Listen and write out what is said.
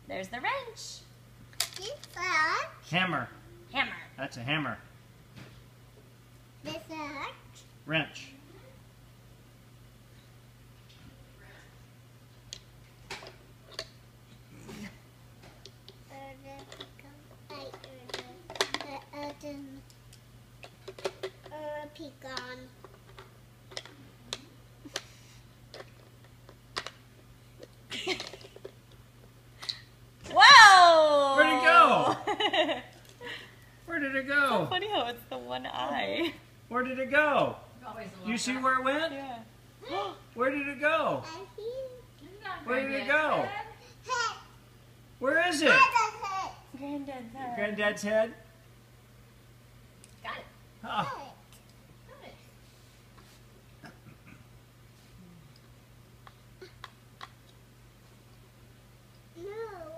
There's the wrench. This one. Hammer. Hammer. That's a hammer. This one. Wrench. Pecan. Whoa! Where'd it go? Where did it go? Funny how it's the one eye. Where did it go? Always a You little see bit. where it went? Yeah. Where did it go? Not Where very did it good. go? Where is it? Granddad's head. Granddad's head? Got it. Oh. Got it. No.